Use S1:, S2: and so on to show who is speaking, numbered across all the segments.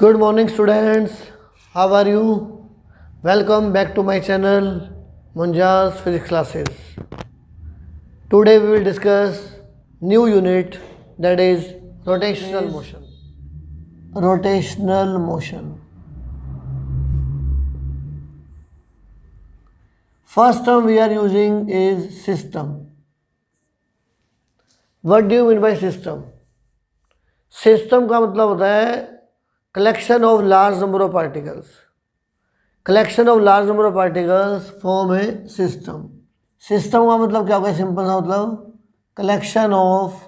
S1: Good morning students, how are you? Welcome back to my channel Munja's Physics Classes. Today we will discuss new unit, that is rotational motion. Rotational motion. First term we are using is system. What do you mean by system? System का मतलब होता है collection of large number of particles. Collection of large number of particles form a system. System का मतलब क्या होगा? Simple सा मतलब collection of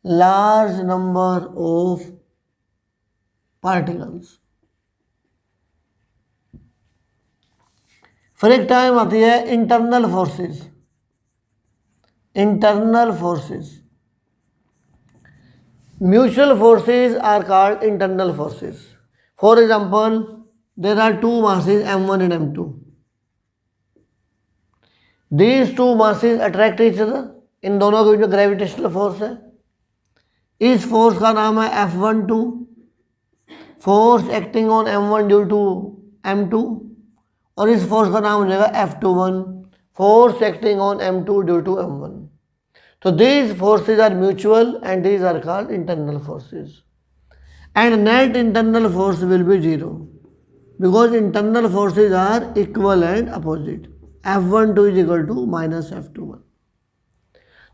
S1: large number of particles. फिर एक टाइम आती है internal forces. Internal forces. Mutual forces are called internal forces. For example, there are two masses m1 and m2. These two masses attract each other. इन दोनों के बीच में gravitational force है. इस force का नाम है F12. Force acting on m1 due to m2. और इस फोर्स का नाम हो जाएगा F21. Force acting on m2 due to m1. So these forces are mutual and these are called internal forces. And net internal force will be 0 because internal forces are equal and opposite. F12 is equal to minus F21.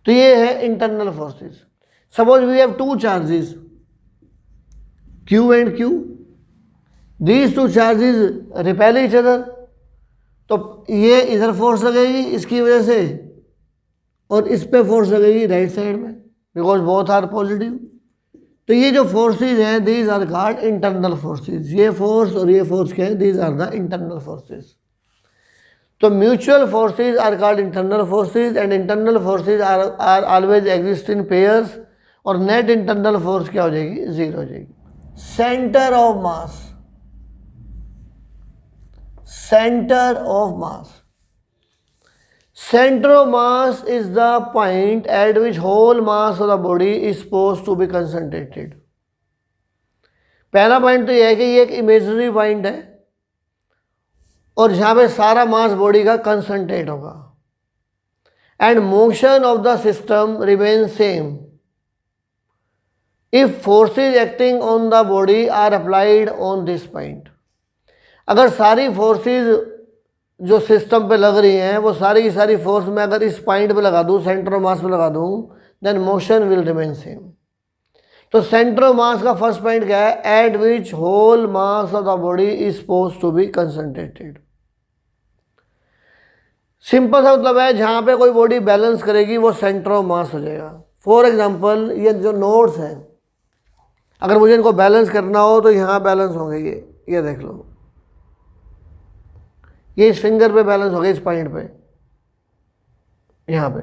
S1: तो ये है internal forces. Suppose we have two charges Q and Q. These two charges repel each other. तो ये इधर force लगेगी इसकी वजह से और इस पे फोर्स लगेगी राइट साइड में बिकॉज बोथ आर पॉजिटिव. तो ये जो फोर्सेज हैं these are called internal forces. ये फोर्स और ये फोर्स क्या है? These are the internal forces. तो mutual forces are called internal forces and internal forces are always exist in pairs. और नेट इंटरनल फोर्स क्या हो जाएगी? 0 हो जाएगी. Centre of mass. Centre of mass. Center of mass is the point at which whole mass of the body is supposed to be concentrated. पहला point तो यह है कि ये एक इमेजिनरी पॉइंट है और जहाँ पे सारा मास बॉडी का कंसंट्रेट होगा. And motion of the system remain same if forces acting on the body are applied on this point. अगर सारी फोर्सेज जो सिस्टम पे लग रही हैं वो सारी की सारी फोर्स मैं अगर इस पॉइंट पे लगा दूँ, सेंटर ऑफ मास पे लगा दूँ, then motion will remain same. तो सेंटर ऑफ मास का फर्स्ट पॉइंट क्या है? At which whole mass of the body is supposed to be concentrated. Simple सा मतलब है जहाँ पे कोई बॉडी बैलेंस करेगी वो सेंटर ऑफ मास हो जाएगा. फॉर एग्जाम्पल ये जो नोड्स हैं अगर मुझे इनको बैलेंस करना हो तो यहाँ बैलेंस होंगे. ये देख लो, ये इस फिंगर पे बैलेंस हो गया इस पॉइंट पे यहाँ पे.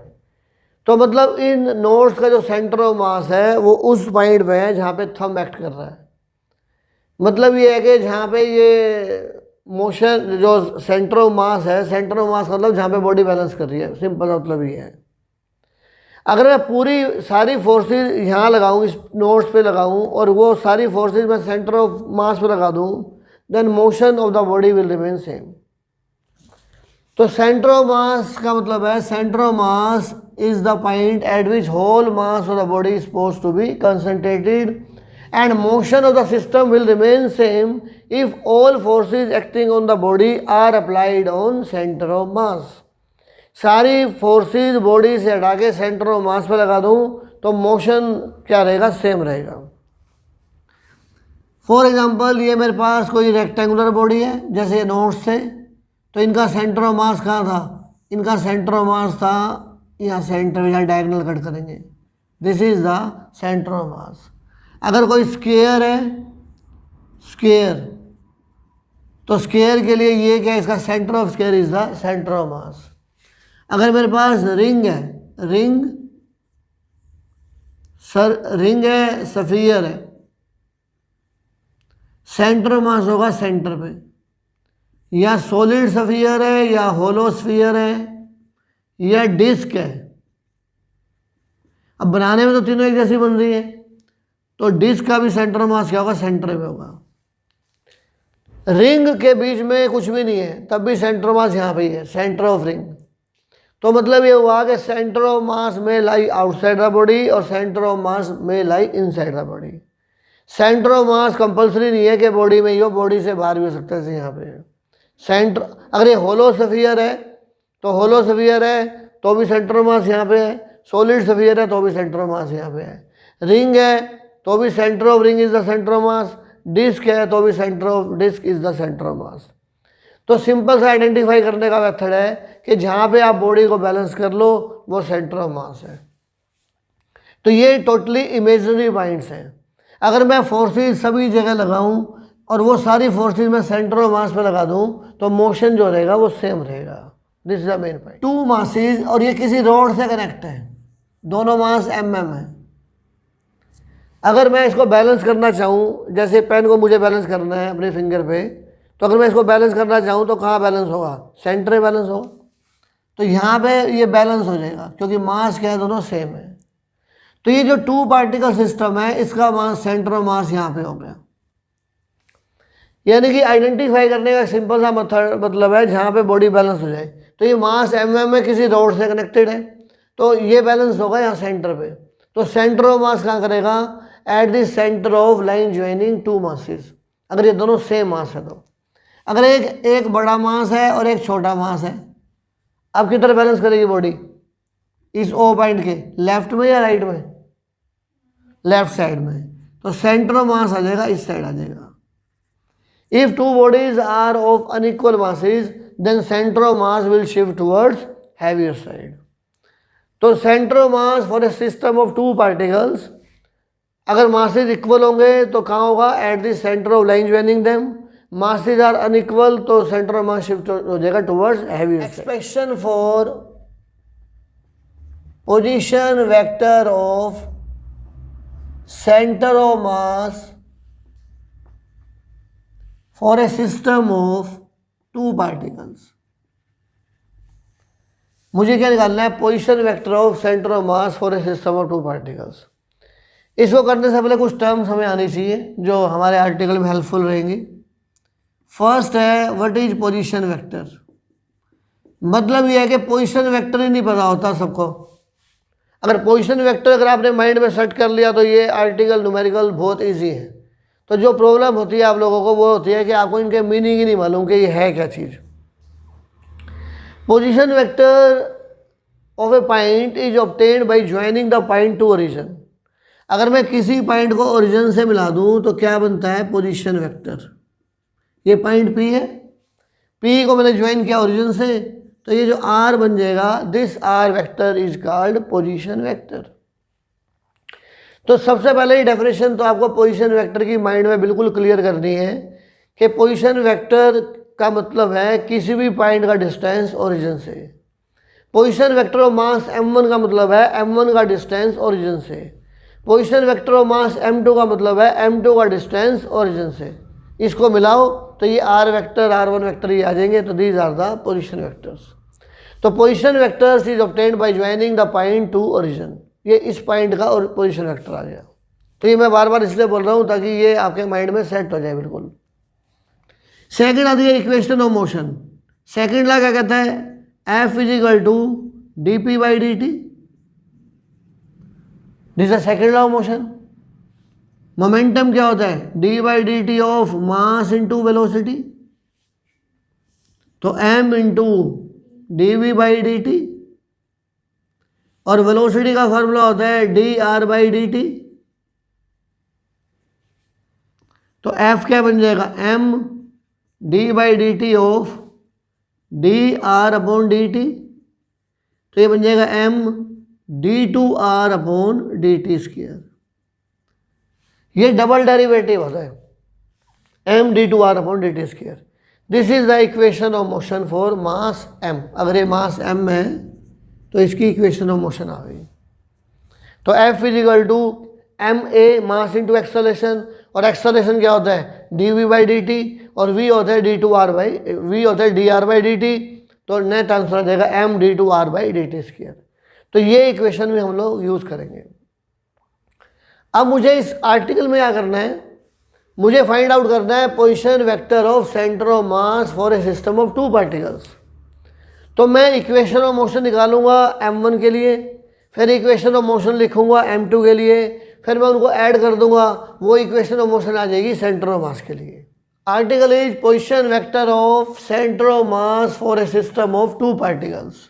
S1: तो मतलब इन नोड्स का जो सेंटर ऑफ मास है वो उस पॉइंट पे है जहाँ पे थंब एक्ट कर रहा है. मतलब ये है कि जहाँ पे ये मोशन जो सेंटर ऑफ मास है, सेंटर ऑफ मास मतलब जहाँ पे बॉडी बैलेंस कर रही है. सिंपल मतलब ये है. अगर मैं पूरी सारी फोर्सेज यहाँ लगाऊँ, इस नोड्स पे लगाऊँ और वो सारी फोर्सेज मैं सेंटर ऑफ मास पे लगा दूँ, then motion of the body will remain same. तो सेंटर ऑफ मास का मतलब है centre of mass is the point at which whole mass of the body is supposed to be concentrated and motion of the system will remain same if all forces acting on the body are applied on centre of mass. सारी forces body से हटा के centre of मास पे लगा दूं तो motion क्या रहेगा? सेम रहेगा. फॉर एग्जाम्पल ये मेरे पास कोई रेक्टेंगुलर बॉडी है जैसे ये नोड्स थे. तो इनका सेंटर ऑफ मास कहाँ था? इनका सेंटर ऑफ मास था यहाँ सेंटर, यहाँ डायगोनल कट करेंगे. This is the centre of मास. अगर कोई स्क्वायर है, स्क्वायर, तो स्क्वायर के लिए ये क्या है? इसका centre of square is the centre of मास. अगर मेरे पास रिंग है, रिंग है, स्फीयर है, सेंटर ऑफ मास होगा सेंटर पे. या सॉलिड स्फीयर है या होलो स्फीयर है या डिस्क है. अब बनाने में तो तीनों एक जैसी बन रही है. तो डिस्क का भी सेंटर मास क्या होगा, सेंटर में होगा। रिंग के बीच में कुछ भी नहीं है तब भी सेंटर मास यहाँ पे ही है, सेंटर ऑफ रिंग। तो मतलब ये हुआ कि सेंटर ऑफ मास में लाई आउटसाइड द बॉडी और सेंटर ऑफ मास में लाई inside the body. Centre of mass compulsory नहीं है कि बॉडी में ही हो, बॉडी से बाहर भी हो सकता है, जैसे यहाँ पे सेंटर। अगर ये होलो स्फीयर है तो होलो स्फीयर है तो भी सेंटर ऑफ मास यहाँ पे है, सॉलिड स्फीयर है तो भी सेंटर ऑफ मास यहाँ पे है, रिंग है तो भी centre of ring is the centre of mass, disc है तो भी centre of disc is the centre of mass. तो सिंपल सा आइडेंटिफाई करने का मेथड है कि जहाँ पे आप बॉडी को बैलेंस कर लो वो सेंटर ऑफ मास है। तो ये टोटली इमेजिनरी पॉइंट्स हैं। अगर मैं फोर्सेस सभी जगह लगाऊं और वो सारी फोर्सेस मैं सेंटर ऑफ मास पे लगा दूं तो मोशन जो रहेगा वो सेम रहेगा। This is the main point. Two masses और ये किसी रोड से कनेक्ट है, दोनों मास mm है। अगर मैं इसको बैलेंस करना चाहूँ, जैसे पेन को मुझे बैलेंस करना है अपने फिंगर पे, तो अगर मैं इसको बैलेंस करना चाहूँ तो कहाँ बैलेंस होगा, सेंटर में बैलेंस होगा। तो यहाँ पे ये बैलेंस हो जाएगा क्योंकि मास क्या है, दोनों सेम है। तो ये जो टू पार्टिकल सिस्टम है इसका मास, सेंटर ऑफ मास यहाँ पे हो गया। यानी कि आइडेंटिफाई करने का सिंपल सा मतलब है जहाँ पे बॉडी बैलेंस हो जाए। तो ये मास mm में किसी रोड से कनेक्टेड है तो ये बैलेंस होगा यहाँ सेंटर पे। तो सेंटर ऑफ मास कहाँ करेगा, eight the centre of line joining two masses. अगर ये दोनों सेम मास है तो अगर एक बड़ा मास है और एक छोटा मास है, अब किधर बैलेंस करेगी बॉडी, इस ओ पॉइंट के लेफ्ट में या राइट में, लेफ्ट साइड में। तो सेंटर ऑफ मास आ जाएगा इस साइड आ जाएगा। If two bodies are of unequal masses then centre of mass will shift towards heavier side. तो centre of mass for a system of two particles, अगर masses equal होंगे तो कहाँ होगा, at the centre of line joining them. Masses are unequal तो centre of mass shift हो जाएगा towards heavier. Expression for position vector of centre of mass for a system of two particles. मुझे क्या निकालना है, position vector of centre of mass for a system of two particles. इसको करने से पहले कुछ टर्म्स हमें आनी चाहिए जो हमारे आर्टिकल में हेल्पफुल रहेंगी। फर्स्ट है व्हाट इज पोजीशन वेक्टर। मतलब यह है कि पोजीशन वेक्टर ही नहीं पता होता सबको। अगर पोजीशन वेक्टर अगर आपने माइंड में सेट कर लिया तो ये आर्टिकल न्यूमेरिकल बहुत इजी है। तो जो प्रॉब्लम होती है आप लोगों को वो होती है कि आपको इनके मीनिंग ही नहीं मालूम कि ये है क्या चीज़। Position vector of a point is obtained by joining the point to origin. अगर मैं किसी पॉइंट को ओरिजिन से मिला दूं तो क्या बनता है, पोजीशन वेक्टर। ये पॉइंट P है, P को मैंने ज्वाइन किया ओरिजिन से तो ये जो R बन जाएगा, this R vector is called position vector. तो सबसे पहले ही डेफिनेशन तो आपको पोजीशन वेक्टर की माइंड में बिल्कुल क्लियर करनी है कि पोजीशन वेक्टर का मतलब है किसी भी पॉइंट का डिस्टेंस ओरिजिन से। Position vector of mass m1 का मतलब है m1 का डिस्टेंस ओरिजिन से। Position vector of mass m2 का मतलब है m2 का डिस्टेंस ओरिजिन से। इसको मिलाओ तो ये R वेक्टर R1 वेक्टर ये आ जाएंगे। तो these are the position vectors. तो position vectors is obtained by joining the point to origin. ये इस पॉइंट का और पोजीशन वेक्टर आ गया। तो ये मैं बार बार इसलिए बोल रहा हूँ ताकि ये आपके माइंड में सेट हो जाए बिल्कुल। सेकेंड आती है equation of motion. Second law क्या कहता है, F is equal to dp by dt। This is second law of motion. Momentum क्या होता है, d by D T of mass into velocity. तो m into D V by D T और velocity का formula होता है D R by D T. तो F क्या बन जाएगा, m D by D T of D R upon D T. तो ये बन जाएगा m D two R upon D T square. ये डबल डेरिवेटिव होता है m D two R upon D T square. This is the equation of motion for mass m। अगर ये मास m है तो इसकी इक्वेशन ऑफ मोशन आ गई। तो F is equal to M A mass into acceleration. और एक्सेलरेशन क्या होता है, D V by D T और v होता है D two R by V होता है D R by D T. तो नेट आंसर आ जाएगा m D two R by D T square. तो ये इक्वेशन भी हम लोग यूज़ करेंगे। अब मुझे इस आर्टिकल में क्या करना है, मुझे फाइंड आउट करना है position vector of centre of mass for a system of two particles. तो मैं इक्वेशन ऑफ मोशन निकालूंगा m1 के लिए, फिर इक्वेशन ऑफ मोशन लिखूंगा m2 के लिए, फिर मैं उनको ऐड कर दूंगा, वो इक्वेशन ऑफ मोशन आ जाएगी सेंटर ऑफ मास के लिए। Article is position vector of centre of mass for a system of two particles.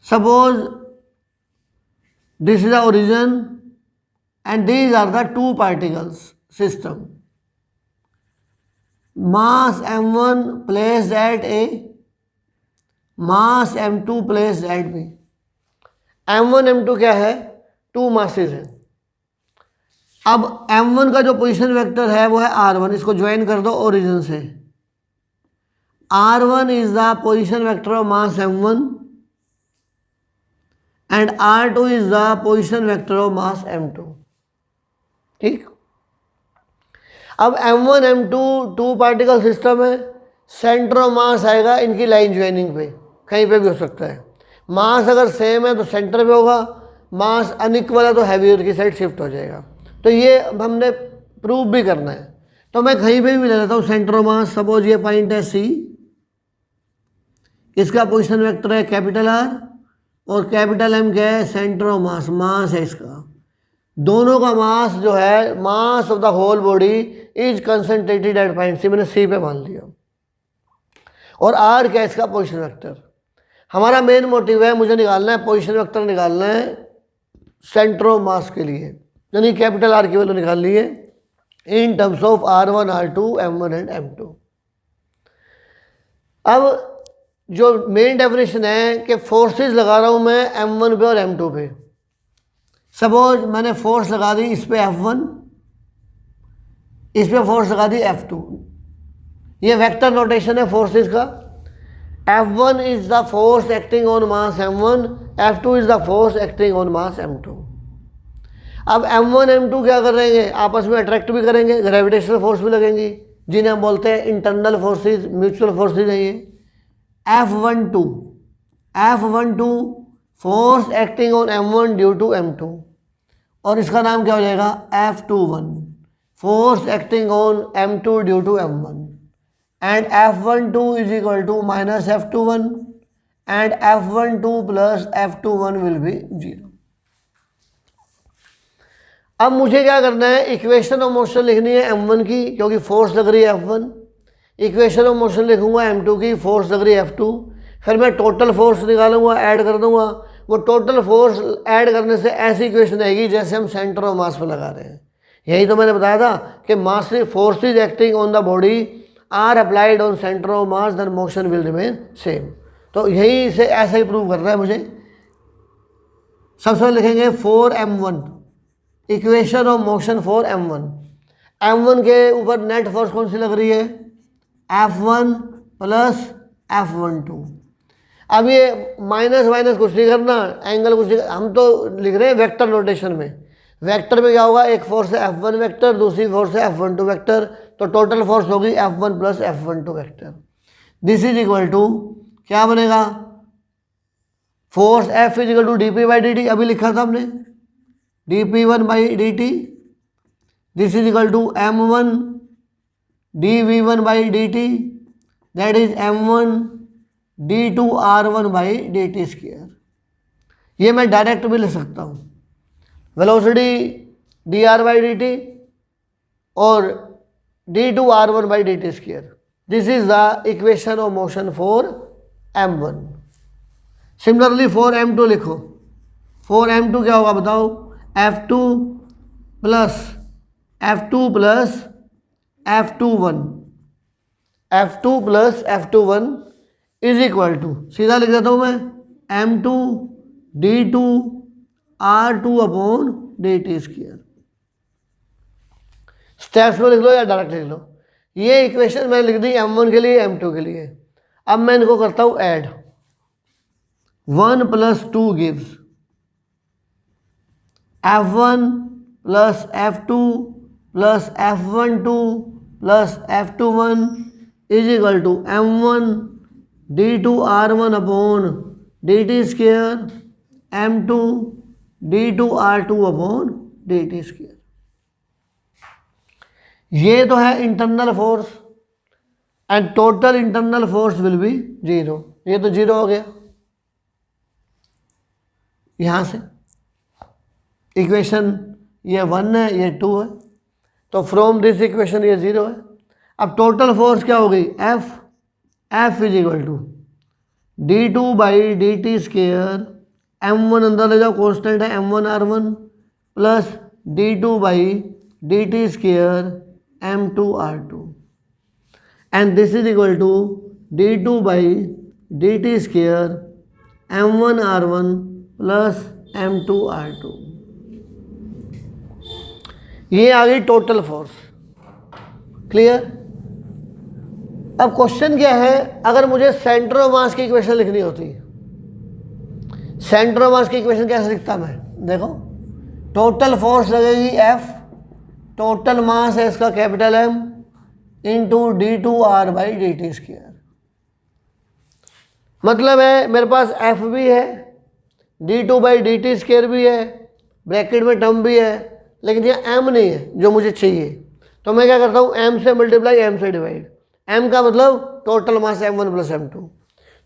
S1: Suppose this is the origin and these are the two particles system. Mass m1 placed at A, mass m2 placed at B. m1 m2 क्या है, to masses है। अब m1 का जो position vector है वो है r1, इसको ज्वाइन कर दो ओरिजिन से। r1 is the position vector of mass m1 and r2 is the position vector of mass m2। ठीक। अब m1 m2 two particle system है, सेंटर ऑफ मास आएगा इनकी लाइन ज्वाइनिंग पे, कहीं पे भी हो सकता है। मास अगर सेम है तो सेंटर पे होगा, मास अनइक्वल है तो हैवियर की साइड शिफ्ट हो जाएगा। तो ये हमने प्रूव भी करना है, तो मैं कहीं पे भी ले लेता हूँ सेंटर ऑफ मास। सपोज ये पॉइंट है C, इसका पोजिशन वेक्टर है कैपिटल R और कैपिटल M क्या है, सेंटर ऑफ मास, मास है इसका। दोनों का मास जो है, mass of the whole body is concentrated at point C, मैंने सी पे मान लिया। और आर क्या है, इसका पोजीशन वेक्टर। हमारा मेन मोटिव है, मुझे निकालना है पोजीशन वेक्टर, निकालना है सेंटर ऑफ मास के लिए, यानी कैपिटल आर की वैल्यू निकालनी है in terms of r1 r2 m1 and m2। अब जो मेन डेफिनेशन है कि फोर्सेस लगा रहा हूँ मैं m1 पे और m2 पे। सपोज मैंने फोर्स लगा दी इस पे F1, इस पे फोर्स लगा दी F2। ये वेक्टर नोटेशन है फोर्सेस का। F1 is the force acting on mass M1, F2 is the force acting on mass M2। अब M1 M2 क्या कर रहे हैं, आपस में अट्रैक्ट भी करेंगे, ग्रेविटेशनल फोर्स भी लगेंगी, जिन्हें हम बोलते हैं इंटरनल फोर्सेस, म्यूचुअल फोर्सेस है ये। F12 force acting on m1 due to m2, और इसका नाम क्या हो जाएगा, F21 force acting on m2 due to m1, and F12 is equal to minus F21 and F12 plus F21 will be 0। अब मुझे क्या करना है, इक्वेशन ऑफ मोशन लिखनी है m1 की, क्योंकि फोर्स लग रही है F1। इक्वेशन ऑफ मोशन लिखूंगा m2 की, फोर्स लग रही है F2। फिर मैं टोटल फोर्स निकालूंगा, ऐड कर दूंगा। वो टोटल फोर्स ऐड करने से ऐसी इक्वेशन आएगी जैसे हम सेंटर ऑफ मास पे लगा रहे हैं। यही तो मैंने बताया था कि mass forces acting on the body are applied on centre of mass, then motion will remain same. तो यही से ऐसा ही प्रूव करना है मुझे। सबसे पहले लिखेंगे 4m1, equation of motion for m1। m1 के ऊपर नेट फोर्स कौन सी लग रही है, F1 प्लस F12। अब ये माइनस माइनस कुछ नहीं करना, एंगल कुछ नहीं, हम तो लिख रहे हैं वेक्टर नोटेशन में। वेक्टर में क्या होगा, एक फोर्स है F1 वेक्टर, दूसरी फोर्स है F12 वेक्टर, तो टोटल फोर्स होगी F1 plus F12 vector. This is equal to क्या बनेगा, force F is equal to dp by dt, अभी लिखा था हमने dp1 by dt। This is equal to m1 dv1 by dt, that is m1 d2 r1 by dt square. ये मैं direct भी लिख सकता हूँ, वेलोसिटी dr बाई dt और d2 r1 by dt square. This is the equation of motion for m1। Similarly for m2 लिखो। For m2 क्या होगा बताओ, F2 plus F2 plus F21, F2 plus F21 is equal to, सीधा लिख देता हूँ मैं, m2 d2 r2 upon dt square. Steps में लिख लो या डायरेक्ट लिख लो। ये इक्वेशन मैंने लिख दी m1 के लिए, m2 के लिए। अब मैं इनको करता हूँ add, 1 plus 2 gives F1 plus F2 plus F12 plus F21 is equal to m1 d2 r1 upon dt square, m2 d2r2 upon dt square. ये तो है internal force and total internal force will be 0। ये तो 0 हो गया यहां से। Equation ये 1 है, ये 2 है, तो फ्रॉम दिस इक्वेशन ये 0 है। अब टोटल फोर्स क्या हो गई, F is equal to d2 by D T square, m1 अंदर ले जाओ, कॉन्स्टेंट है m1r1 plus d2 by D T square m2r2 and this is equal to d2 by D T square m1r1 plus m2r2। ये आ गई total force. Clear. अब question क्या है, अगर मुझे सेंटर ऑफ मास की इक्वेशन लिखनी होती, सेंटर ऑफ मास की इक्वेशन कैसे लिखता मैं, देखो टोटल फोर्स लगेगी F, टोटल मास है इसका capital M into d2r by D T square. मतलब है मेरे पास F भी है, d2 by D T square भी है, ब्रैकेट में टर्म भी है, लेकिन यहाँ M नहीं है जो मुझे चाहिए। तो मैं क्या करता हूँ, M से मल्टीप्लाई M से डिवाइड। M का मतलब total mass M1 plus M2।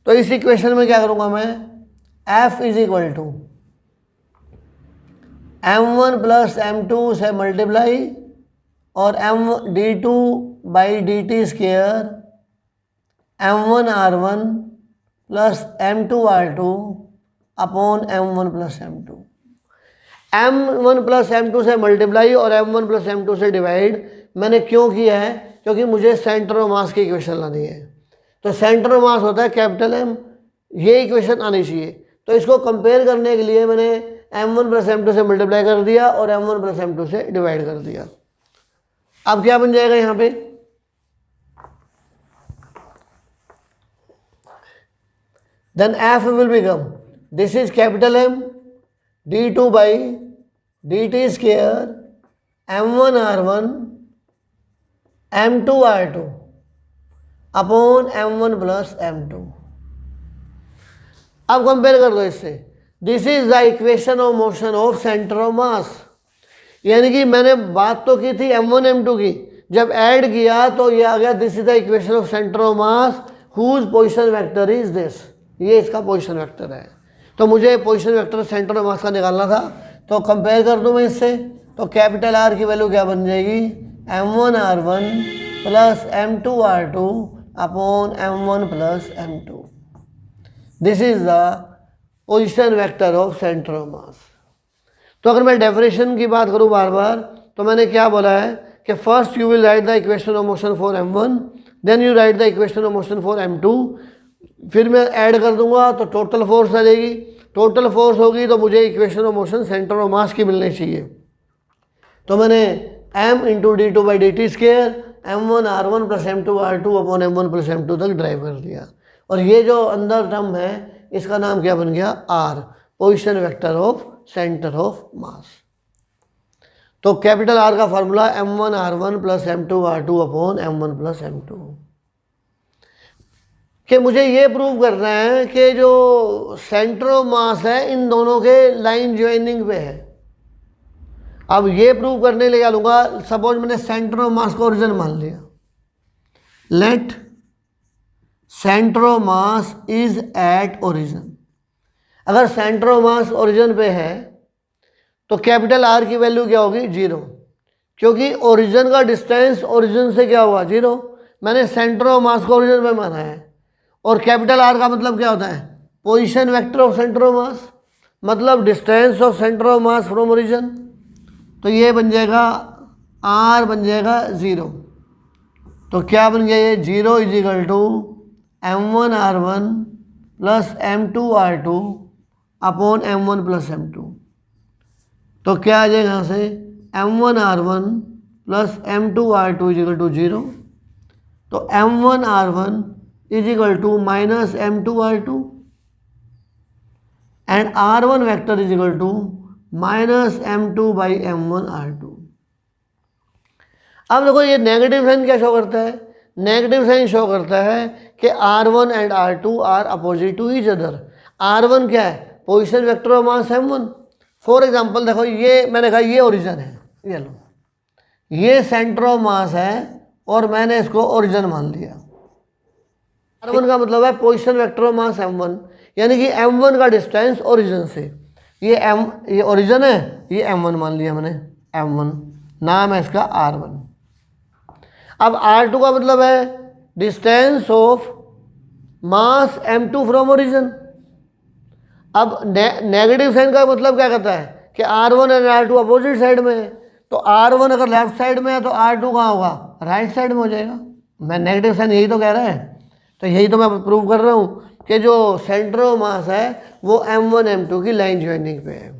S1: तो इस इक्वेशन में क्या करूँगा मैं, F is equal to M1 plus M2 से मल्टीप्लाई और d2 by D T square M1r1 plus M2r2 upon M1 plus M2। M1 plus M2 से मल्टीप्लाई और M1 प्लस M2 से डिवाइड मैंने क्यों किया है, क्योंकि मुझे सेंटर ऑफ मास की इक्वेशन लानी है। तो सेंटर ऑफ मास होता है कैपिटल M, ये इक्वेशन आनी चाहिए। तो इसको कंपेयर करने के लिए मैंने M1 प्लस M2 से मल्टीप्लाई कर दिया और M1 प्लस M2 से डिवाइड कर दिया। अब क्या बन जाएगा यहाँ पे, then F will become, this is capital M d2 by D T square M1r1 M2r2 upon M1 plus M2। अब कंपेयर कर दो इससे, this is the equation of motion of centre of mass. यानी कि मैंने बात तो की थी M1 M2 की, जब ऐड किया तो ये आ गया this is the equation of centre of mass whose position vector is this. ये इसका पोजीशन वेक्टर है। तो मुझे position vector centre of mass का निकालना था, तो कंपेयर कर दूं मैं इससे, तो कैपिटल R की वैल्यू क्या बन जाएगी, M1r1 plus M2r2 upon M1 plus M2। This is the position vector of centre of mass. तो अगर मैं डेफिनेशन की बात करूं बार बार, तो मैंने क्या बोला है कि first you will write the equation of motion for M1, then you write the equation of motion for M2, फिर मैं ऐड कर दूंगा तो टोटल फोर्स आ जाएगी। टोटल फोर्स होगी तो मुझे equation of motion centre of mass की मिलनी चाहिए। तो मैंने M into d2 by D T square M1r1 plus M2r2 upon M1 plus M2 तक ड्राइव कर दिया। और ये जो अंदर टर्म है इसका नाम क्या बन गया, R, position vector of centre of mass. तो कैपिटल R का formula M1r1 plus M2r2 upon M1 plus M2। कि मुझे ये प्रूव करना है कि जो सेंटर ऑफ मास है इन दोनों के लाइन ज्वाइनिंग पे है। अब ये प्रूव करने ले लूँगा, सपोज मैंने सेंटर ऑफ मास को ओरिजिन मान लिया, let centre of mass is at origin. अगर सेंटर ऑफ मास ओरिजिन पे है तो कैपिटल R की वैल्यू क्या होगी, 0, क्योंकि ओरिजिन का डिस्टेंस ओरिजिन से क्या हुआ, 0। मैंने सेंटर ऑफ मास को ओरिजिन पे माना है। और कैपिटल R का मतलब क्या होता है, position vector of centre of mass, मतलब distance of centre of mass from origin. तो ये बन जाएगा R बन जाएगा 0। तो क्या बन गया ये, 0 is equal to M1r1 plus M2r2 upon M1 plus M2। तो क्या आ जाएगा यहाँ से, M1r1 plus M2r2 is equal to 0। तो M1r1 is equal to minus M2r2 and R1 vector is equal to minus M2 by M1r2। अब देखो ये negative sign क्या शो करता है, नेगेटिव साइन शो करता है कि R1 and R2 are opposite to each other. R1 क्या है, position vector of mass M1, for example देखो, ये मैंने कहा ये ओरिजिन है, ये लो, ये सेंटर ऑफ मास है और मैंने इसको ओरिजिन मान लिया। r1 का मतलब है position vector of mass m1, यानी कि m1 का डिस्टेंस ओरिजिन से, ये ओरिजिन है, ये m1 मान लिया मैंने, m1 नाम है इसका r1। अब r2 का मतलब है distance of mass m2 from origin. अब नेगेटिव साइन का मतलब क्या कहता है कि r1 और r2 अपोजिट साइड में है, तो r1 अगर लेफ्ट साइड में है तो r2 कहाँ होगा, राइट साइड में हो जाएगा। मैं नेगेटिव साइन यही तो कह रहा है, तो यही तो मैं प्रूव कर रहा हूँ कि जो सेंटर ऑफ मास है वो m1 m2 की लाइन ज्वाइनिंग पे है।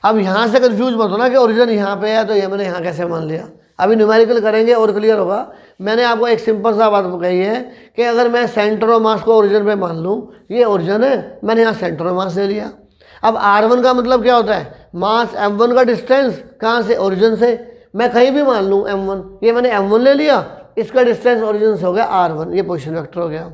S1: अब यहाँ से कंफ्यूज मत होना कि ओरिजिन यहाँ पे है तो ये मैंने यहाँ कैसे मान लिया, अभी न्यूमेरिकल करेंगे और क्लियर होगा। मैंने आपको एक सिंपल सा बात कही है कि अगर मैं सेंटर ऑफ मास को ओरिजिन पे मान लूँ, ये ओरिजिन है, मैंने यहाँ सेंटर ऑफ मास ले लिया। अब r1 का मतलब क्या होता है, मास m1 का डिस्टेंस कहाँ से, ओरिजिन से। मैं कहीं भी मान लूँ m1, ये मैंने m1 ले लिया, इसका डिस्टेंस ओरिजिन से हो गया r1, ये पोजीशन वेक्टर हो गया।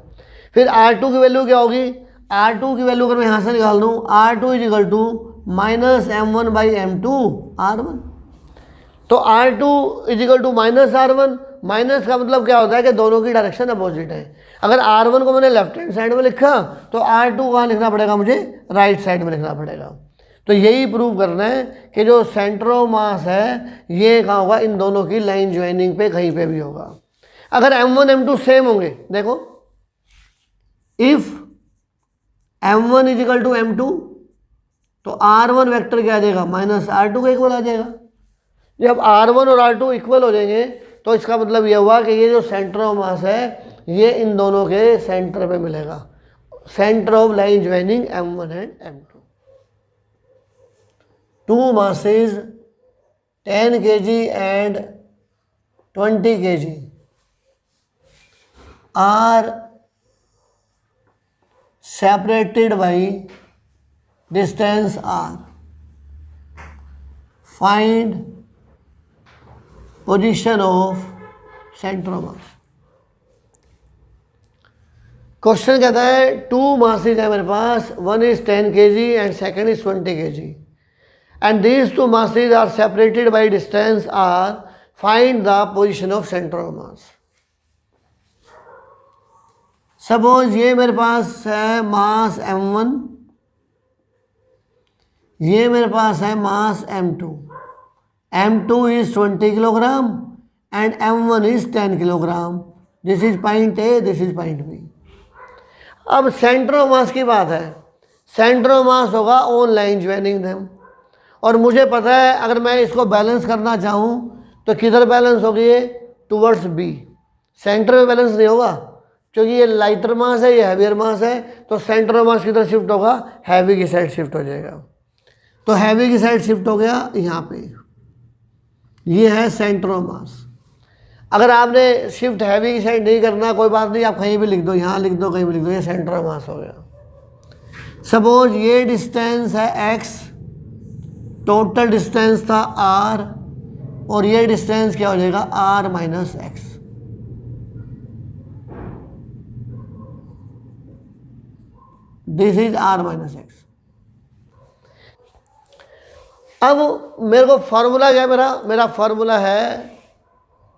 S1: फिर r2 की वैल्यू क्या होगी, r2 की वैल्यू अगर मैं यहाँ से निकाल दूँ, r2 is equal to minus m1 by m2 r1। तो r2 is equal to minus r1, minus का मतलब क्या होता है कि दोनों की डायरेक्शन अपोजिट है। अगर r1 को मैंने लेफ्ट हैंड साइड में लिखा तो r2 कहाँ लिखना पड़ेगा, मुझे राइट साइड में लिखना पड़ेगा। तो यही प्रूव करना है कि जो सेंटर ऑफ मास है ये कहाँ होगा, इन दोनों की लाइन ज्वाइनिंग पे कहीं पे भी होगा। अगर m1 m2 सेम होंगे, देखो if m1 is equal to m2 तो r1 वेक्टर क्या आ जाएगा, माइनस r2 का इक्वल आ जाएगा। जब r1 और r2 इक्वल हो जाएंगे तो इसका मतलब ये हुआ कि ये जो सेंटर ऑफ मास है ये इन दोनों के सेंटर पे मिलेगा, centre of line joining m1 and m2। Two masses 10 kg and 20 kg are separated by distance r. Find position of center of mass। Question कहता है टू मासेज है मेरे पास, one is 10 kg and second is 20 kg and these two masses are separated by distance r. Find the position of center of mass। Suppose ये मेरे पास है मास m1, ये मेरे पास है mass m2, m2 is 20 kilogram and m1 is 10 kilogram. This is point A, this is point B. अब centre of mass की बात है, सेंटर ऑफ मास होगा ऑन लाइन ज्वाइनिंग देम, और मुझे पता है अगर मैं इसको बैलेंस करना चाहूँ तो किधर बैलेंस होगी, ये टूवर्ड्स बी। सेंटर में बैलेंस नहीं होगा क्योंकि ये लाइटर मास है, ये हैवियर मास है, तो सेंटर ऑफ मास किधर शिफ्ट होगा, हैवी की साइड शिफ्ट हो जाएगा। तो हैवी की साइड शिफ्ट हो गया यहाँ पे, ये है सेंटर ऑफ मास। अगर आपने शिफ्ट हैवी की साइड नहीं करना, कोई बात नहीं, आप कहीं भी लिख दो, यहाँ लिख दो, कहीं भी लिख दो, ये सेंटर ऑफ मास हो गया। सपोज ये डिस्टेंस है x, टोटल डिस्टेंस था r, और ये डिस्टेंस क्या हो जाएगा, r minus x. This is r minus x. अब मेरे को फॉर्मूला क्या है, मेरा फॉर्मूला है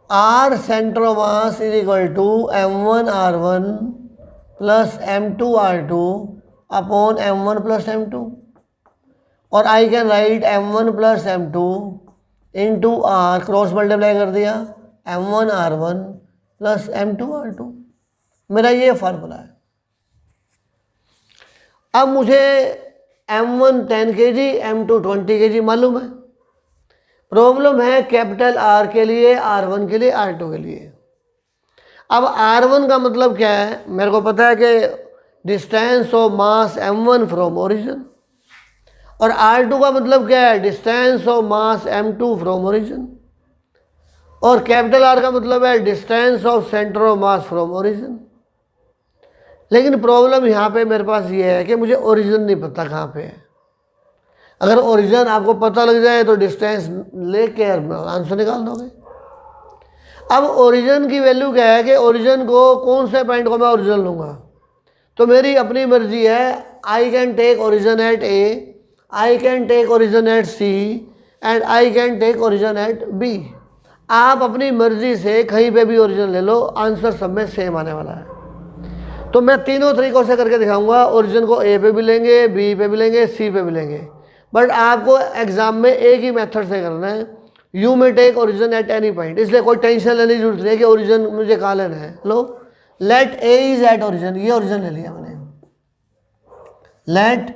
S1: r centre of mass is equal to m1 r1 plus m2 r2 upon m1 plus m2, और I can write m1 plus m2 into r, cross multiply कर दिया, m1 r1 plus m2 r2। मेरा ये formula है। अब मुझे m1 10 kg m2 20 kg मालूम है। प्रॉब्लम है कैपिटल R के लिए, R1 के लिए, R2 के लिए। अब R1 का मतलब क्या है, मेरे को पता है कि distance of mass m1 from origin, और R2 का मतलब क्या है, distance of mass m2 from origin, और कैपिटल R का मतलब है distance of centre of mass from origin. लेकिन प्रॉब्लम यहाँ पे मेरे पास ये है कि मुझे ओरिजिन नहीं पता कहाँ पे है। अगर ओरिजिन आपको पता लग जाए तो डिस्टेंस लेके आंसर निकाल दोगे। अब ओरिजिन की वैल्यू क्या है कि ओरिजिन को, कौन से पॉइंट को मैं ओरिजिन लूँगा, तो मेरी अपनी मर्जी है। I can take origin at A, I can take origin at C and I can take origin at B. आप अपनी मर्जी से कहीं पे भी ओरिजिन ले लो, आंसर सब में सेम आने वाला है। तो मैं तीनों तरीकों से करके दिखाऊंगा, ओरिजिन को ए पे भी लेंगे, बी पे भी लेंगे, सी पे भी लेंगे, बट आपको एग्जाम में एक ही मेथड से करना है। You may take origin at any point, इसलिए कोई टेंशन लेने की जरूरत नहीं है कि ओरिजिन मुझे कहाँ लेना है। लो, let A is at origin, ये ओरिजिन ले लिया मैंने, let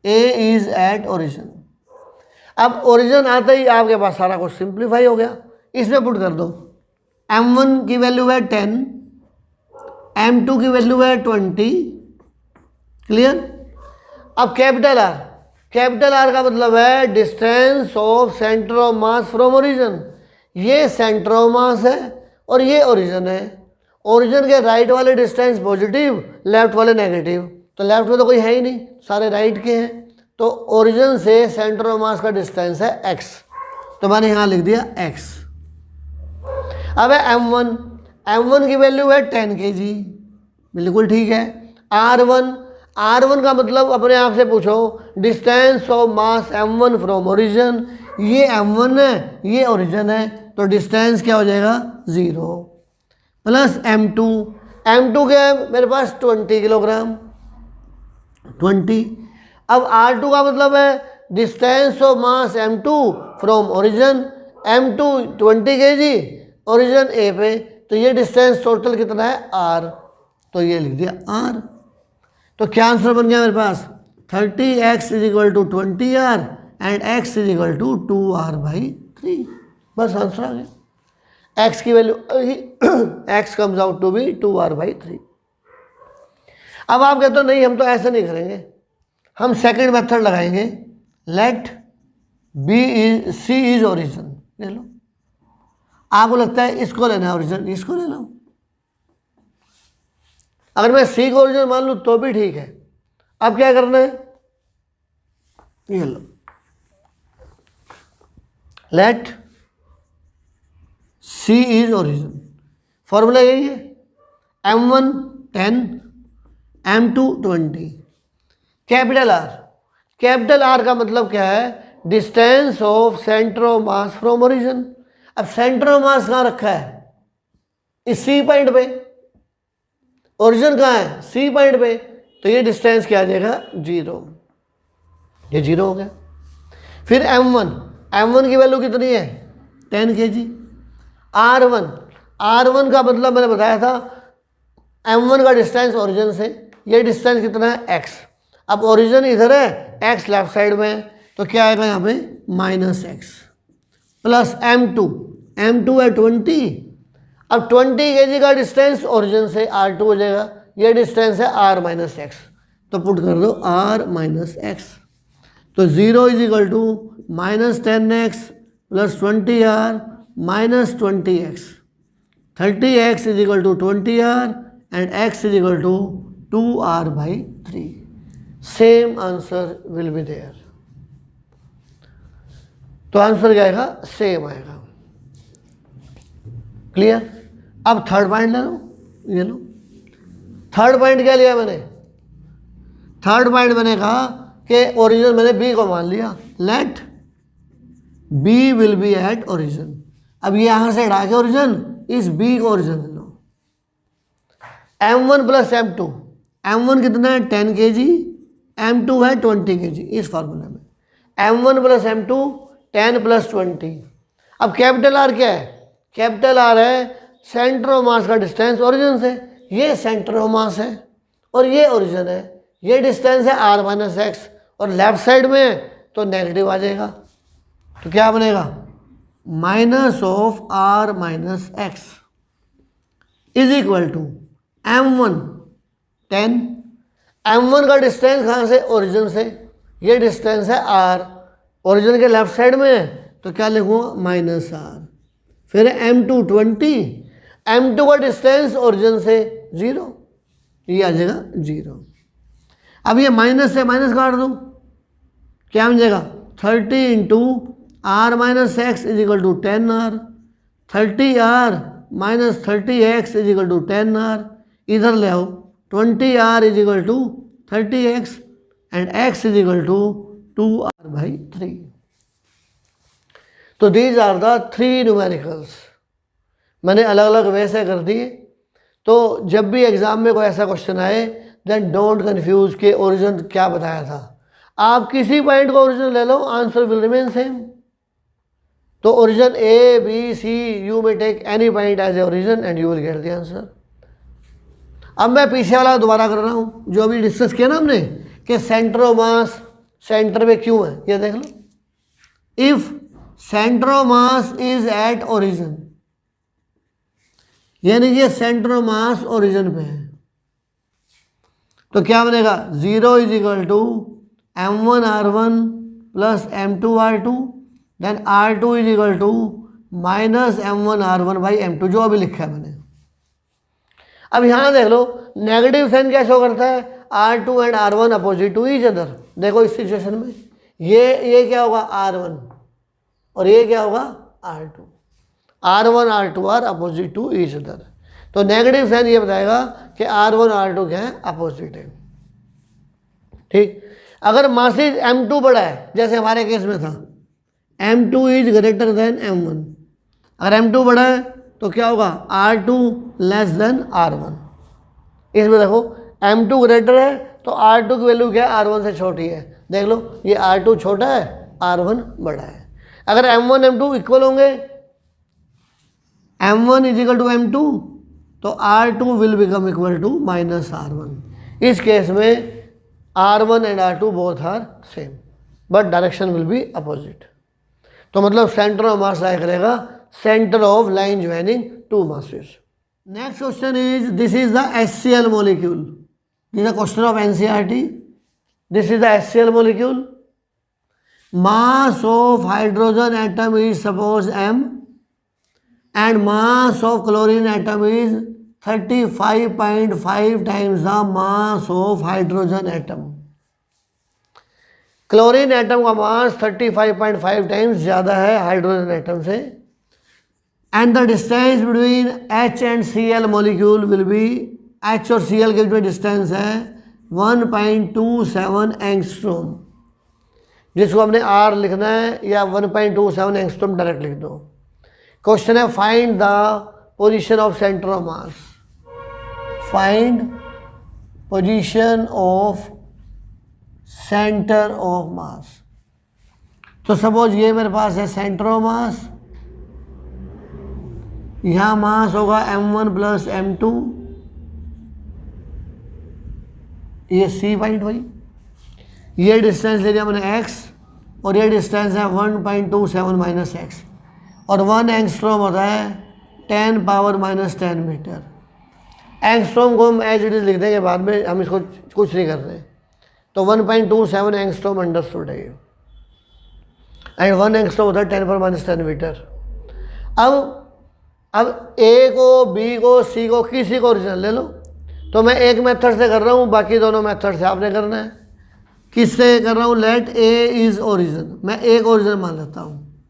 S1: A is at origin. अब ओरिजिन आते ही आपके पास सारा कुछ सिंप्लीफाई हो गया, इसमें पुट कर दो। m1 की वैल्यू है 10, m2 की वैल्यू है 20, क्लियर। अब कैपिटल आर का मतलब है distance of centre of mass from origin. ये सेंटर ऑफ मास है और ये ओरिजिन है। ओरिजिन के राइट वाले डिस्टेंस पॉजिटिव, लेफ्ट वाले नेगेटिव, तो लेफ्ट में तो कोई है ही नहीं, सारे राइट के हैं। तो ओरिजिन से सेंटर ऑफ मास का डिस्टेंस है x, तो मैंने यहाँ लिख दिया x। अब है m1 की वैल्यू है 10 kg, बिल्कुल ठीक है। r1 का मतलब अपने आप से पूछो distance of mass m1 from origin, ये m1 है, ये ओरिजिन है, तो डिस्टेंस क्या हो जाएगा 0 प्लस m2 क्या है मेरे पास 20 किलोग्राम, 20। अब r2 का मतलब है distance of mass m2 from origin, m2 20 kg, origin A पे, तो ये डिस्टेंस टोटल कितना है r, तो ये लिख दिया r। तो क्या आंसर बन गया मेरे पास 30x is equal to 20r and x is equal to 2r/3। बस आंसर आ गया। x की value x comes out to be 2r/3। अब आप कहते हो नहीं हम तो ऐसा नहीं करेंगे, हम सेकंड मेथड लगाएंगे, लेट सी इज ओरिजिन। ले लो, आपको लगता है इसको लेना है ओरिजिन, इसको ले लो। अगर मैं सी को ओरिजिन मान लूँ तो भी ठीक है। अब क्या करना है, ये लो, let C is origin. Formula यही है, m1 10, m2 20, कैपिटल आर का मतलब क्या है distance of centre of mass from origin. अब सेंटर ऑफ मास कहाँ रखा है, इस सी पॉइंट पे, ओरिजिन कहाँ है सी पॉइंट पे, तो ये डिस्टेंस क्या आ जाएगा 0, ये 0 हो गया। फिर m1 की वैल्यू कितनी है 10 kg। r1 का मतलब मैंने बताया था m1 का डिस्टेंस ओरिजिन से, ये डिस्टेंस कितना है x। अब ओरिजिन इधर है, x लेफ्ट साइड में है, तो क्या आएगा यहाँ पे -x प्लस m2 है 20। अब 20 kg का डिस्टेंस ओरिजिन से r2 हो जाएगा, ये डिस्टेंस है r-x, तो पुट कर दो r-x। तो 0 is equal to -10x plus 20r minus 20x, 30x is equal to 20r and x is equal to 2r/3। Same answer will be there. तो आंसर क्या आएगा, सेम आएगा। क्लियर। अब थर्ड पॉइंट ले लो, ये लो। थर्ड पॉइंट क्या लिया मैंने, थर्ड पॉइंट मैंने कहा कि ओरिजिन मैंने बी को मान लिया, let B will be at origin. अब ये यहां से हटा के ओरिजिन, इस बी को ओरिजिन ले लो। m1 प्लस m1 कितना है 10 kg, m2 है 20 kg इस फार्मूले में। m1 plus m2 10 plus 20। अब कैपिटल आर क्या है, कैपिटल आर है सेंटर ऑफ मास का डिस्टेंस ओरिजिन से, ये सेंटर ऑफ मास है और ये ओरिजिन है, ये डिस्टेंस है r-x और लेफ्ट साइड में है तो नेगेटिव आ जाएगा, तो क्या बनेगा -r-x is equal to m1 10, m1 का डिस्टेंस कहाँ से ओरिजिन से, ये डिस्टेंस है r, ओरिजिन के लेफ्ट साइड में है तो क्या लिखूँगा -r। फिर m2 20, m2 का डिस्टेंस ओरिजिन से 0, ये आ जाएगा 0। अब ये माइनस से माइनस काट दो, क्या बन जाएगा 30 into r-x is equal to 10r, 30r minus 30x is equal to 10r, इधर ले आओ 20r is equal to 30x and x is equal to 2r/3। तो दीज आर द 3 न्यूमेरिकल्स। मैंने अलग अलग वे से कर दिए। तो जब भी एग्जाम में कोई ऐसा क्वेश्चन आए देन डोंट कंफ्यूज कि ओरिजिन क्या बताया था। आप किसी पॉइंट को ओरिजिन ले लो, आंसर विल रिमेन सेम। तो origin A B C, you may take any point as a origin and you will get the answer. अब मैं पीछे वाला दोबारा कर रहा हूं जो अभी डिस्कस किया ना हमने कि सेंटर ऑफ मास सेंटर में क्यों है, ये देख लो। If centre of mass is at origin, यानी कि सेंटर ऑफ मास ओरिजिन पे है, तो क्या बनेगा 0 is equal to m1r1 plus m2r2, then r2 is equal to minus m1r1/m2 जो अभी लिखा है मैंने। अब यहां देख लो नेगेटिव साइन क्या शो करता है, r2 and r1 opposite to each other. देखो इस सिचुएशन में ये क्या होगा r1 और ये क्या होगा r2, r1 r2 are opposite to each other. तो नेगेटिव साइन ये बताएगा कि r1 r2 क्या है, अपोजिट है। ठीक, अगर मासिस m2 बड़ा है जैसे हमारे केस में था, m2 is greater than m1, अगर m2 बड़ा है तो क्या होगा r2 लेस देन r1। इसमें देखो m2 ग्रेटर है तो r2 की वैल्यू क्या है, r1 से छोटी है। देख लो ये r2 छोटा है, r1 बड़ा है। अगर m1 m2 इक्वल होंगे, m1 is equal to m2, तो r2 will become equal to minus r1। इस केस में r1 and r2 both are same but direction will be opposite. तो मतलब सेंटर ऑफ मास लाया करेगा centre of line joining two masses. Next question is, this is the HCl molecule. This is a question of NCERT. This is the HCl molecule. Mass of hydrogen atom is suppose m and mass of chlorine atom is 35.5 times the mass of hydrogen atom. Chlorine atom का मास 35.5 times ज़्यादा है hydrogen atom से, and the distance between H and Cl molecule will be, H और Cl के बीच में distance है 1.27 angstrom, जिसको हमने R लिखना है या 1.27 एंगस्ट्रॉम डायरेक्ट लिख दो। क्वेश्चन है find the position of centre of mass, find position of centre of mass. तो सपोज ये मेरे पास है सेंटर ऑफ मास, यहां मास होगा m1 प्लस m2, ये C पॉइंट भाई, ये डिस्टेंस ले लिया मैंने x और ये डिस्टेंस है 1.27 माइनस x, और 1 एंगस्ट्रॉम होता है 10 पावर माइनस 10 मीटर। एंगस्ट्रॉम को हम एज इट इज लिख देंगे बाद में, हम इसको कुछ नहीं कर रहे। तो 1.27 एंगस्ट्रॉम अंडरस्टूड है ये, एंड 1 एंगस्ट्रॉम होता है 10 पावर माइनस 10 मीटर। अब ए को, बी को, सी को, किसी को ओरिजिनल ले लो। तो मैं एक मेथड से कर रहा हूँ, बाकी दोनों मेथड से आपने करना है। किससे कर रहा हूँ, लेट ए इज ओरिजिन, मैं एक ओरिजिन मान लेता हूँ।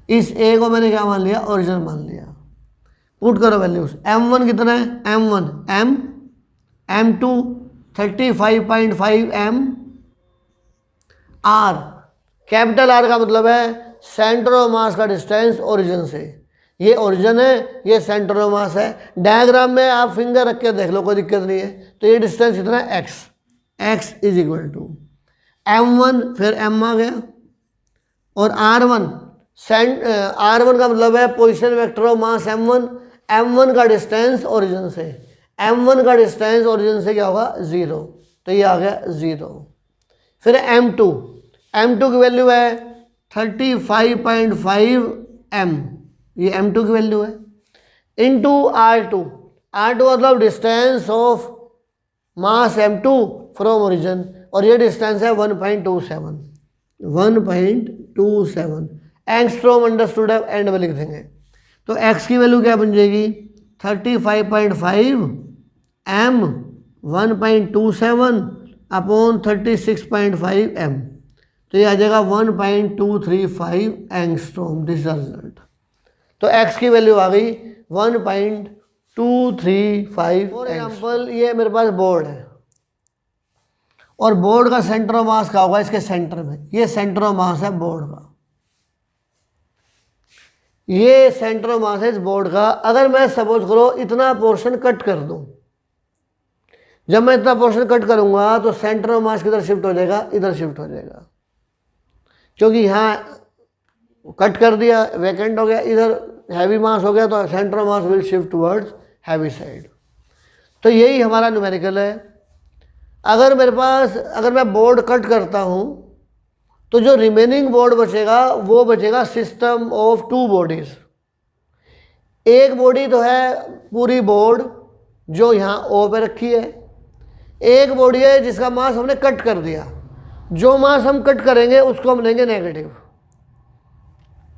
S1: इस ए को मैंने क्या मान लिया, ओरिजिन मान लिया। पुट करो वैल्यूज, m1 कितना है, m1 m, m2 35.5 m, r, capital R का मतलब है सेंटर ऑफ मास का डिस्टेंस ओरिजिन से। ये ओरिजिन है, ये सेंटर ऑफ मास है। डायग्राम में आप फिंगर रख के देख लो, कोई दिक्कत नहीं है। तो ये डिस्टेंस कितना है, x, x is equal to m1, फिर m आ गया, और r1, r1 का मतलब है position vector of mass m1, m1 का डिस्टेंस ओरिजिन से, m1 का डिस्टेंस ओरिजिन से क्या होगा 0, तो ये आ गया 0। फिर m2, m2 की वैल्यू है 35.5 m, ये m2 की वैल्यू है, इनटू r2, r2 मतलब distance of mass m2 from origin, और ये डिस्टेंस है 1.27 एंगस्ट्रॉम अंडरस्टूड है, एंड में लिख देंगे। तो x की वैल्यू क्या बन जाएगी 35.5 m 1.27 अपॉन 36.5 m, तो ये आ जाएगा 1.235 एंगस्ट्रॉम, दिस रिजल्ट। तो x की वैल्यू आ गई 1.235। फॉर एग्जाम्पल ये मेरे पास बोर्ड है और बोर्ड का सेंटर ऑफ मास क्या होगा, इसके सेंटर में, ये सेंटर ऑफ मास है बोर्ड का, ये सेंटर ऑफ मास है इस बोर्ड का। अगर मैं सपोज करो इतना पोर्शन कट कर दूं, जब मैं इतना पोर्शन कट करूंगा तो सेंटर ऑफ मास किधर शिफ्ट हो जाएगा, इधर शिफ्ट हो जाएगा, क्योंकि यहाँ कट कर दिया, वैकेंट हो गया, इधर हैवी मास हो गया, तो centre of mass will shift towards heavy side. तो यही हमारा न्यूमेरिकल है। अगर मेरे पास, अगर मैं बोर्ड कट करता हूँ तो जो रिमेनिंग बोर्ड बचेगा वो बचेगा सिस्टम ऑफ टू बॉडीज। एक बॉडी तो है पूरी बोर्ड जो यहाँ ओ पे रखी है, एक बॉडी है जिसका मास हमने कट कर दिया, जो मास हम कट करेंगे उसको हम लेंगे नेगेटिव,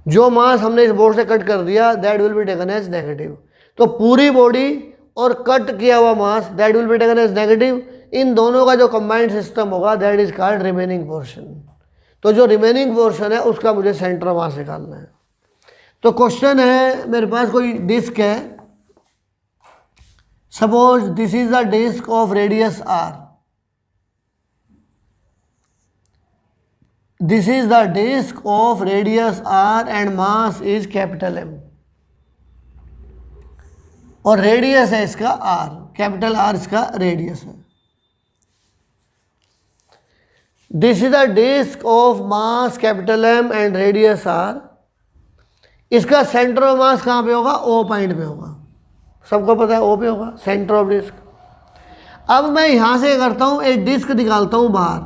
S1: जो मास हमने इस बोर्ड से कट कर दिया that will be taken as negative. तो पूरी बॉडी और कट किया हुआ mass that will be taken as negative, इन दोनों का जो कंबाइंड सिस्टम होगा that is called remaining portion. तो जो रिमेनिंग पोर्शन है उसका मुझे सेंटर ऑफ मास निकालना है। तो क्वेश्चन है, मेरे पास कोई डिस्क है, suppose this is the disc of radius R, this is the disc of radius R and mass is capital M, और रेडियस है इसका आर, कैपिटल आर इसका रेडियस है। This is the disc of mass capital M and radius R, इसका centre of mass कहाँ पे होगा, ओ पॉइंट पे होगा, सबको पता है ओ पे होगा सेंटर ऑफ डिस्क। अब मैं यहां से करता हूं, एक डिस्क निकालता हूं बाहर,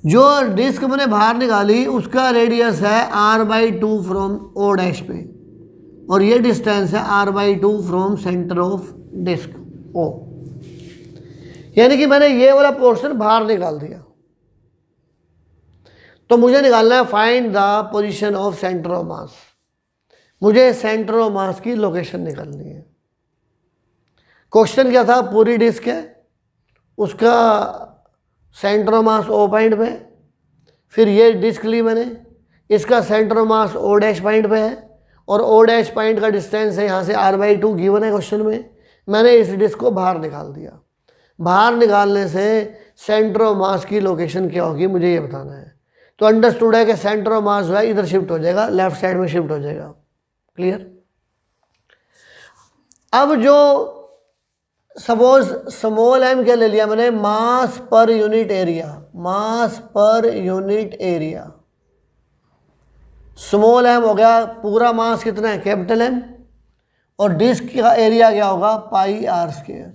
S1: जो डिस्क मैंने बाहर निकाली उसका रेडियस है r/2 फ्रॉम ओ डैश पे, और ये डिस्टेंस है r/2 from centre of disc O, यानी कि मैंने ये वाला पोर्शन बाहर निकाल दिया। तो मुझे निकालना है find the position of centre of मास, मुझे सेंटर ऑफ मास की लोकेशन निकालनी है। क्वेश्चन क्या था, पूरी डिस्क है, उसका centre of mass O point पे, फिर ये डिस्क ली मैंने, इसका centre of mass O dash point पे है, और ओ डैश पॉइंट का डिस्टेंस है यहाँ से r/2 गिवन है क्वेश्चन में। मैंने इस डिस्क को बाहर निकाल दिया, बाहर निकालने से सेंटर ऑफ मास की लोकेशन क्या होगी मुझे ये बताना है। तो अंडरस्टूड है कि सेंटर ऑफ मास जो है इधर शिफ्ट हो जाएगा, लेफ्ट साइड में शिफ्ट हो जाएगा, क्लियर। अब जो सपोज स्मॉल एम क्या ले लिया मैंने, मास पर यूनिट एरिया, मास per unit area, small M हो गया, पूरा मास कितना है कैपिटल एम, और डिस्क का एरिया क्या होगा πr²।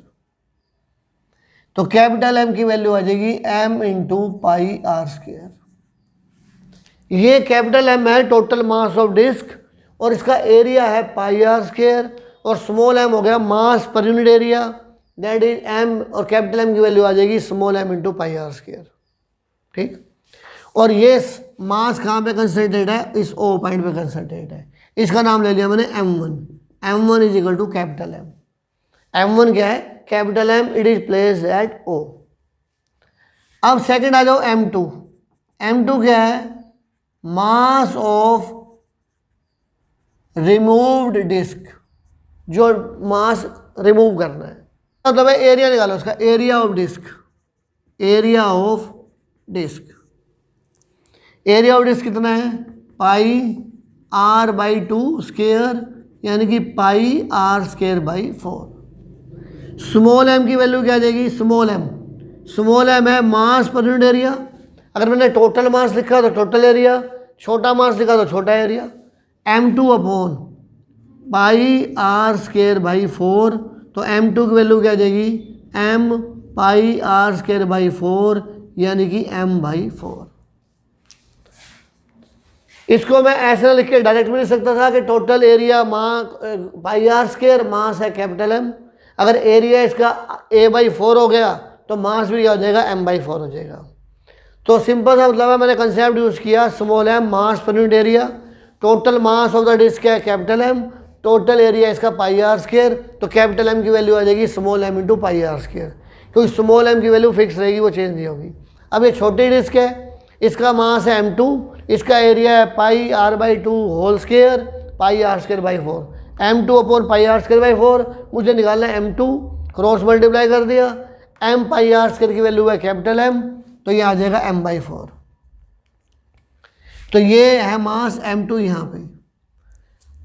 S1: तो कैपिटल एम की वैल्यू आ जाएगी m × πr²। ये कैपिटल एम है टोटल मास ऑफ डिस्क, और इसका एरिया है πr², और स्मॉल एम हो गया mass per unit area that is m, और कैपिटल एम की वैल्यू आ जाएगी स्मॉल m × πr², ठीक। और ये मास कहाँ पे कंसंट्रेट है, इस ओ पॉइंट पे कंसंट्रेट है, इसका नाम ले लिया मैंने m1, m1 is equal to capital M. m1 क्या है, capital M, it is placed at O. अब सेकंड आ जाओ m2, m2 क्या है, मास ऑफ रिमूव्ड डिस्क, जो मास रिमूव करना है, मतलब एरिया निकालो उसका, area of disc, area of disc, area of disc कितना है πr/2², यानी कि πr²/4। स्मॉल एम की वैल्यू क्या आ जाएगी, स्मॉल एम है मास पर यूनिट एरिया, अगर मैंने टोटल मास लिखा तो टोटल एरिया, छोटा मास लिखा तो छोटा एरिया, m2/πr²/4। तो m2 की वैल्यू क्या आ जाएगी, m πr²/4, यानी कि m/4। इसको मैं ऐसे लिख के डायरेक्ट भी लिख सकता था कि टोटल एरिया πr², मास है कैपिटल एम, अगर एरिया इसका a/4 हो गया तो मास भी क्या हो जाएगा, m/4 हो जाएगा। तो सिंपल सा मतलब है, मैंने कंसेप्ट यूज़ किया, small M mass per unit area, total mass of the disc है कैपिटल एम, टोटल एरिया इसका πr², तो कैपिटल एम की वैल्यू आ जाएगी स्मॉल m × πr², क्योंकि स्मॉल एम की वैल्यू फिक्स रहेगी, वो चेंज नहीं होगी। अब ये छोटी डिस्क है, इसका मास है m2, इसका एरिया है πr/2² πr²/4, m2/πr²/4 मुझे निकालना है m2, क्रॉस मल्टीप्लाई कर दिया, एम पाई आर स्क्वायर की वैल्यू है कैपिटल एम, तो ये आ जाएगा m/4। तो ये है मास m2 यहाँ पे।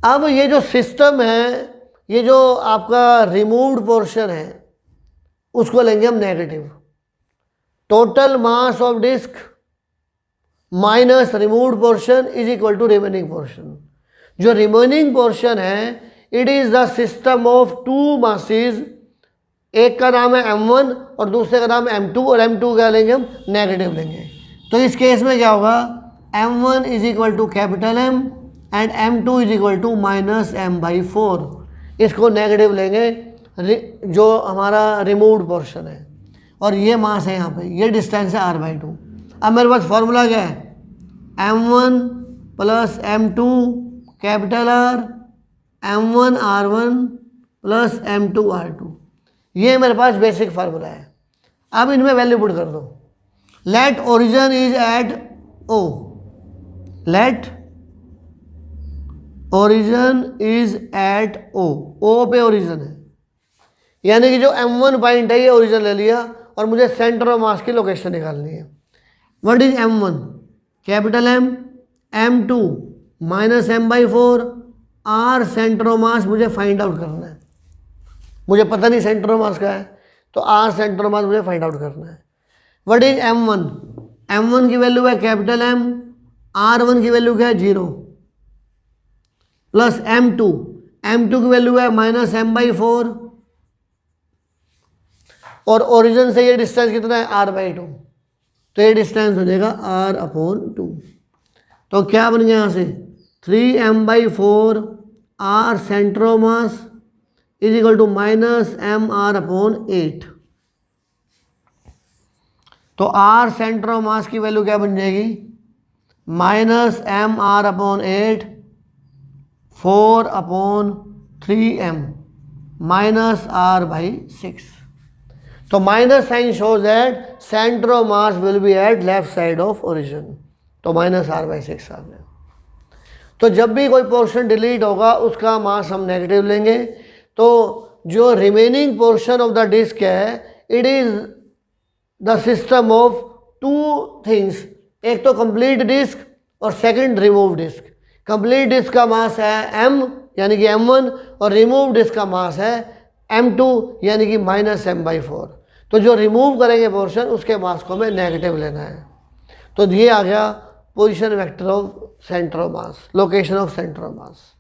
S1: अब ये जो सिस्टम है, ये जो आपका रिमूव्ड पोर्शन है उसको लेंगे हम negative. Total mass of disc minus removed portion is equal to remaining portion. जो रिमेनिंग पोर्शन है it is the system of two masses, एक का नाम है m1 और दूसरे का नाम है m2, और m2 क्या लेंगे हम, नेगेटिव लेंगे। तो इस केस में क्या होगा, m1 is equal to capital M and m2 is equal to minus m/4। इसको नेगेटिव लेंगे, जो हमारा रिमूव्ड पोर्शन है, और ये मास है यहाँ पे, ये डिस्टेंस है r/2। अब मेरे पास फॉर्मूला क्या है, m1 plus m2 capital R, m1 r1 plus m2 r2, ये मेरे पास बेसिक फार्मूला है। अब इनमें वैल्यू पुट कर दो। Let origin is at O, let origin is at O पे ओरिजिन है, यानी कि जो m1 पॉइंट है ये ओरिजिन ले लिया, और मुझे सेंटर ऑफ मास की लोकेशन निकालनी है। What is m1, capital M, m2 minus m/4, r centre of मास मुझे फाइंड आउट करना है। मुझे पता नहीं सेंटर ऑफ मास का है, तो r सेंटर ऑफ मास मुझे फाइंड आउट करना है। व्हाट इज m1, m1 की वैल्यू है कैपिटल M, r1 की वैल्यू क्या है 0, प्लस m2 की वैल्यू है माइनस m/4, और ओरिजिन से ये डिस्टेंस कितना है r/2, तो ये डिस्टेंस हो जाएगा r/2। तो क्या बन गया यहाँ से 3m/4 r centre of mass is equal to minus mr/8। तो r सेंटर ऑफ मास की वैल्यू क्या बन जाएगी, minus mr/8 4/3m minus r/6। तो minus sign shows that centre of mass will be at left side of origin, तो minus r/6 आ गया। तो जब भी कोई पोर्शन डिलीट होगा उसका मास हम नेगेटिव लेंगे। तो जो remaining portion of the disc है it is the system of two things, एक तो कंप्लीट डिस्क और second remove disc. Complete disc का मास है m यानी कि m1, और रिमूव डिस्क का मास है m2 यानी कि माइनस m/4। तो जो रिमूव करेंगे पोर्शन उसके मास को हमें नेगेटिव लेना है। तो ये आ गया position vector of centre of mass, location of centre of mass.